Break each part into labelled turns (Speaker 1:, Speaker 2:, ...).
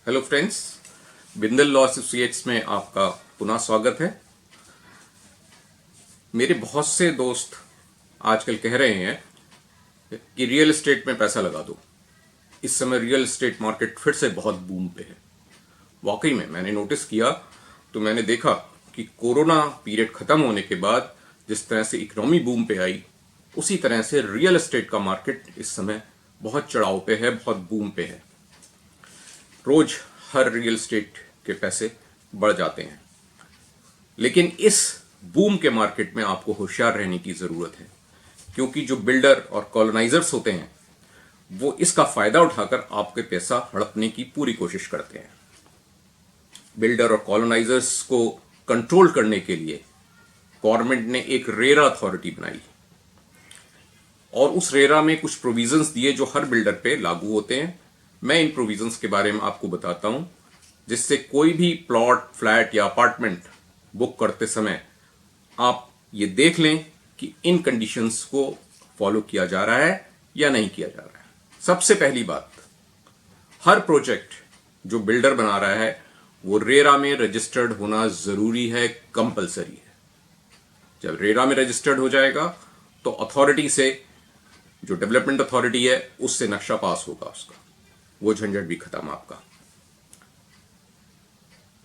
Speaker 1: Hello friends, Bindal law associates में आपका पुनः स्वागत है। मेरे बहुत से दोस्त आजकल कह रहे हैं कि रियल एस्टेट में पैसा लगा दो। इस समय रियल एस्टेट मार्केट फिर से बहुत बूम पे है। वाकई में मैंने नोटिस किया तो मैंने देखा कि कोरोना पीरियड खत्म होने के बाद जिस तरह से इकोनॉमी बूम पे आई, उसी तरह से रियल एस्टेट का मार्केट इस समय बहुत चढ़ाव पे है, बहुत बूम पे है। रोज हर रियल एस्टेट के पैसे बढ़ जाते हैं, लेकिन इस बूम के मार्केट में आपको होशियार रहने की जरूरत है, क्योंकि जो बिल्डर और कॉलोनाइजर्स होते हैं वो इसका फायदा उठाकर आपके पैसा हड़पने की पूरी कोशिश करते हैं। बिल्डर और कॉलोनाइजर्स को कंट्रोल करने के लिए गवर्नमेंट ने एक रेरा अथॉरिटी बनाई और उस रेरा में कुछ प्रोविजंस दिए जो हर बिल्डर पे लागू होते हैं। मैं इन प्रोविजंस के बारे में आपको बताता हूं, जिससे कोई भी प्लॉट, फ्लैट या अपार्टमेंट बुक करते समय आप ये देख लें कि इन कंडीशंस को फॉलो किया जा रहा है या नहीं किया जा रहा है। सबसे पहली बात, हर प्रोजेक्ट जो बिल्डर बना रहा है वो रेरा में रजिस्टर्ड होना जरूरी है, कंपलसरी है। जब रेरा में रजिस्टर्ड हो जाएगा तो अथॉरिटी से, जो डेवलपमेंट अथॉरिटी है, उससे नक्शा पास होगा, उसका वो झंझट भी खत्म आपका।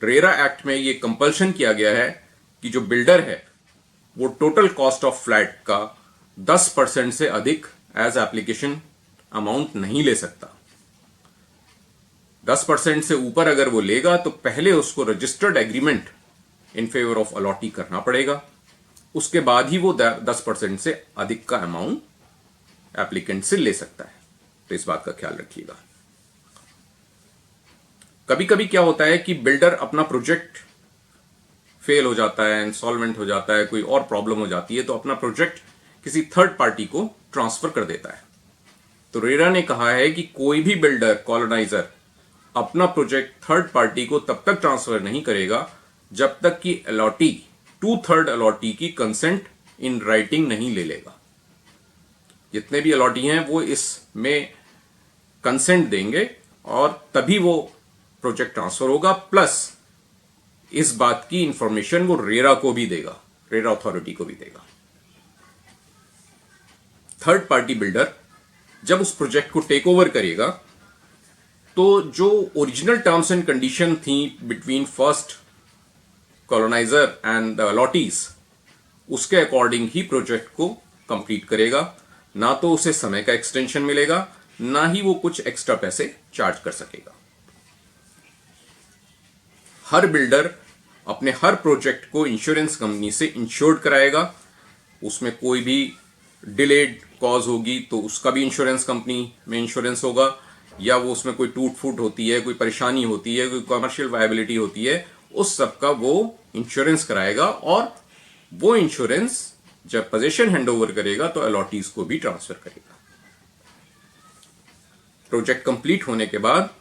Speaker 1: रेरा एक्ट में ये कंपल्शन किया गया है कि जो बिल्डर है वो टोटल कॉस्ट ऑफ फ्लैट का 10% से अधिक एज एप्लीकेशन अमाउंट नहीं ले सकता। 10% से ऊपर अगर वो लेगा तो पहले उसको registered agreement in favour of allottee करना पड़ेगा, उसके बाद ही वो 10% से अधिक का अमाउंट एप्लीकेंट से ले सकता है। तो इस बात का ख्याल रखिएगा। कभी कभी क्या होता है कि बिल्डर अपना प्रोजेक्ट फेल हो जाता है, इंसॉल्वेंट हो जाता है, कोई और प्रॉब्लम हो जाती है, तो अपना प्रोजेक्ट किसी थर्ड पार्टी को ट्रांसफर कर देता है। तो रेरा ने कहा है कि कोई भी बिल्डर, कॉलोनाइजर अपना प्रोजेक्ट थर्ड पार्टी को तब तक ट्रांसफर नहीं करेगा जब तक कि अलॉटी, 2/3 अलॉटी की कंसेंट इन राइटिंग नहीं ले लेगा। जितने भी अलॉटी हैं वो इसमें कंसेंट देंगे और तभी वो प्रोजेक्ट ट्रांसफर होगा। प्लस इस बात की इंफॉर्मेशन वो रेरा को भी देगा, रेरा अथॉरिटी को भी देगा। थर्ड पार्टी बिल्डर जब उस प्रोजेक्ट को टेक ओवर करेगा तो जो ओरिजिनल टर्म्स एंड कंडीशन थी between first coloniser and the allottees, उसके अकॉर्डिंग ही प्रोजेक्ट को कंप्लीट करेगा। ना तो उसे समय का एक्सटेंशन मिलेगा, ना ही वो कुछ एक्स्ट्रा पैसे चार्ज कर सकेगा। हर बिल्डर अपने हर प्रोजेक्ट को इंश्योरेंस कंपनी से इंश्योर्ड कराएगा। उसमें कोई भी डिलेड कॉज होगी तो उसका भी इंश्योरेंस कंपनी में इंश्योरेंस होगा, या वो उसमें कोई टूट फूट होती है, कोई परेशानी होती है, कोई कमर्शियल वायबिलिटी होती है, उस सब का वो इंश्योरेंस कराएगा। और वो इंश्योरेंस जब पोजीशन हैंडओवर करेगा तो अलॉटीज को भी ट्रांसफर करेगा। प्रोजेक्ट कंप्लीट होने के बाद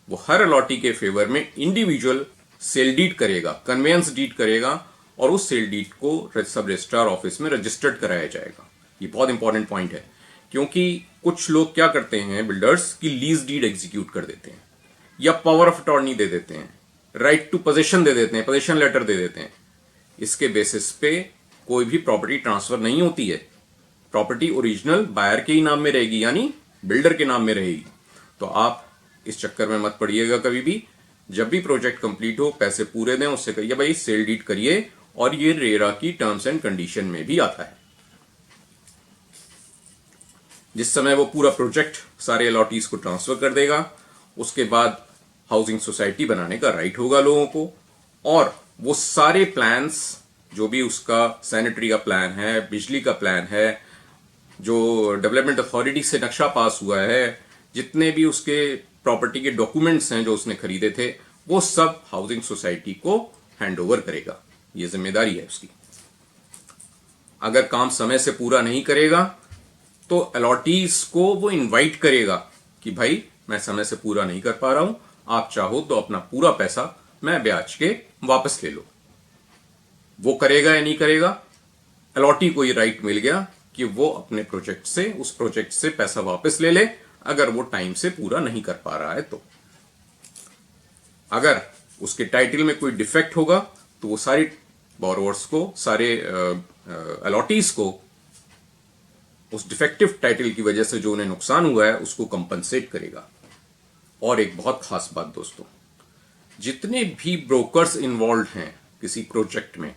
Speaker 1: वो हर अलॉटी के फेवर में इंडिविजुअल सेल डीड करेगा, कन्वेंस डीड करेगा, और उस सेल डीड को सब रजिस्ट्रार ऑफिस में रजिस्टर्ड कराया जाएगा। ये बहुत इंपॉर्टेंट पॉइंट है, क्योंकि कुछ लोग क्या करते हैं बिल्डर्स की लीज डीड एग्जीक्यूट कर देते हैं, या पावर ऑफ अटॉर्नी दे देते हैं, राइट टू पोजीशन दे देते हैं, पोजीशन लेटर दे देते हैं। इसके बेसिस पे कोई भी प्रॉपर्टी ट्रांसफर नहीं होती है। प्रॉपर्टी ओरिजिनल बायर के ही नाम में रहेगी, यानी बिल्डर के नाम में रहेगी। तो आप इस चक्कर में मत पड़िएगा कभी भी। जब भी प्रोजेक्ट कंप्लीट हो, पैसे पूरे दें, उससे कहिए भाई सेल डीड करिए, और ये रेरा की टर्म्स एंड कंडीशन में भी आता है। जिस समय वो पूरा प्रोजेक्ट सारे अलॉटीज को ट्रांसफर कर देगा, उसके बाद हाउसिंग सोसाइटी बनाने का राइट होगा लोगों को, और वो सारे प्लान्स, जो भी उसका सैनिटरी का प्लान है, बिजली का प्लान है, जो डेवलपमेंट अथॉरिटी से नक्शा पास हुआ है, जितने भी उसके प्रॉपर्टी के डॉक्यूमेंट्स हैं जो उसने खरीदे थे, वो सब हाउसिंग सोसाइटी को हैंडओवर करेगा। ये जिम्मेदारी है उसकी। अगर काम समय से पूरा नहीं करेगा तो अलॉटीज को वो इनवाइट करेगा कि भाई मैं समय से पूरा नहीं कर पा रहा हूं, आप चाहो तो अपना पूरा पैसा मैं ब्याज के वापस ले लो। वो करेगा या नहीं करेगा, अलॉटी को ये राइट मिल गया कि वो अपने प्रोजेक्ट से, उस प्रोजेक्ट से पैसा वापस ले ले, अगर वो टाइम से पूरा नहीं कर पा रहा है तो। अगर उसके टाइटल में कोई डिफेक्ट होगा तो वो सारी बोरोवर्स को, सारे अलॉटीज को उस डिफेक्टिव टाइटल की वजह से जो उन्हें नुकसान हुआ है उसको कंपनसेट करेगा। और एक बहुत खास बात दोस्तों, जितने भी ब्रोकर्स इन्वॉल्व हैं किसी प्रोजेक्ट में,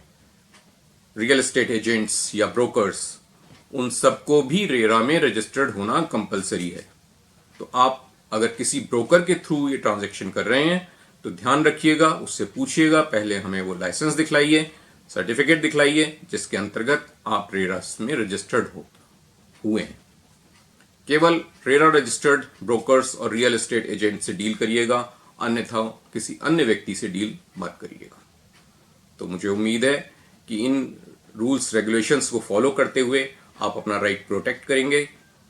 Speaker 1: रियल एस्टेट एजेंट्स या ब्रोकर्स, उन सबको भी रेरा में रजिस्टर्ड होना कंपलसरी है। तो आप अगर किसी ब्रोकर के थ्रू ये ट्रांजैक्शन कर रहे हैं तो ध्यान रखिएगा, उससे पूछिएगा पहले हमें वो लाइसेंस दिखलाइए, सर्टिफिकेट दिखलाइए जिसके अंतर्गत आप रेरा में रजिस्टर्ड हुए हैं। केवल रेरा रजिस्टर्ड ब्रोकर्स और रियल एस्टेट एजेंट से डील करिएगा, अन्यथा किसी अन्य व्यक्ति से डील मत करिएगा। तो मुझे उम्मीद है कि इन रूल्स रेगुलेशंस को फॉलो करते हुए आप अपना राइट प्रोटेक्ट करेंगे।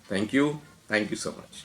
Speaker 1: Thank you so much.